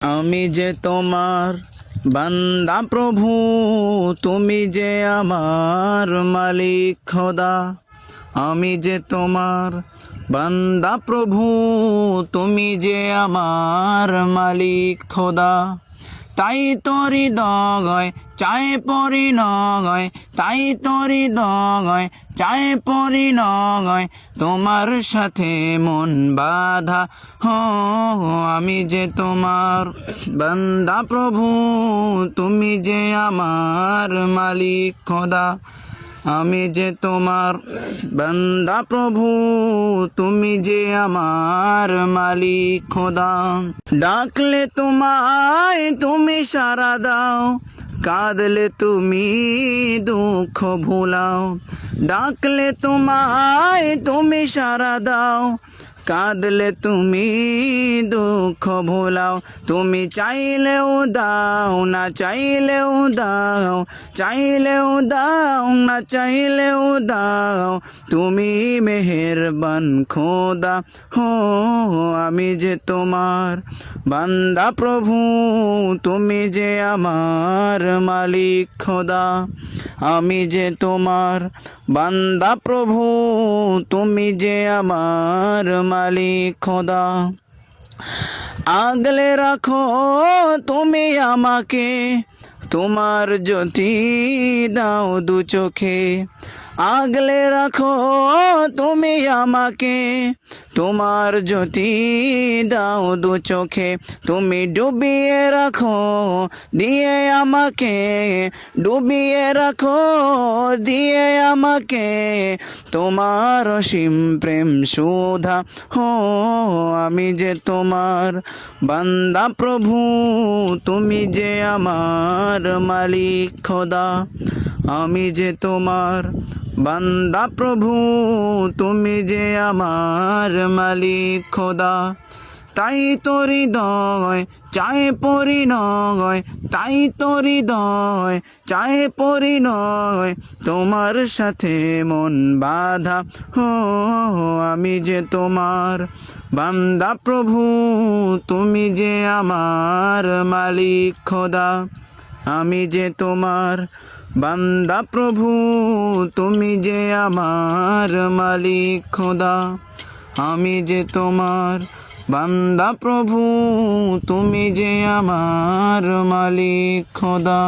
আমি যে তোমার বান্দা প্রভু, তুমি যে আমার মালিক খোদা। আমি যে তোমার বান্দা প্রভু, তুমি যে আমার মালিক খোদা। তাই তোরি দগয় চায় পরি নগয়, তাই তোরি দগয় চায় পরি নগয়, তোমার সাথে মন বাধা। হো আমি যে তোমার বান্দা প্রভু, তুমি যে আমার মালিক খোদা। আমি যে তোমার বান্দা প্রভু, তুমি যে আমার মালিক খোদা। ডাকলে তোমায় তুমি সাড়া দাও, কাঁদলে তুমি দুঃখ ভুলাও। ডাকলে তোমায় তুমি সাড়া দাও, কাঁদলে তুমি দুঃখ ভোলাও। তুমি চাইলেও দাও না চাইলেও দাও, চাইলেও দাও না চাইলেও দাও, তুমি মেহেরবান খোদা। হো আমি যে তোমার বান্দা প্রভু, তুমি যে আমার মালিক খোদা। আমি যে তোমার বান্দা প্রভু, তুমি যে আমার মালিক খোদা। আগলে রাখো তুমি আমাকে, তোমার জ্যোতি দাও দু চোখে। আগলে রাখো তুমি আমাকে, তোমার জ্যোতি দাও দু চোখে। তুমি ডুবিয়ে রাখো দিয়ে আমাকে, ডুবিয়ে রাখো দিয়ে আমাকে, তোমার অসীম প্রেম সুধা। হো আমি যে তোমার বান্দা প্রভু, তুমি যে আমার মালিক খোদা। আমি যে তোমার বান্দা প্রভু, তুমি যে আমার মালিক খোদা। তাই তোরি দয় চায় পরি নয়, তাই তোরি দয় চায় পরি নয়, তোমার সাথে মন বাধা। হো আমি যে তোমার বান্দা প্রভু, তুমি যে আমার মালিক খোদা। আমি যে তোমার বান্দা প্রভু, তুমি যে আমার মালিক খোদা। আমি যে তোমার বান্দা প্রভু, তুমি যে আমার মালিক খোদা।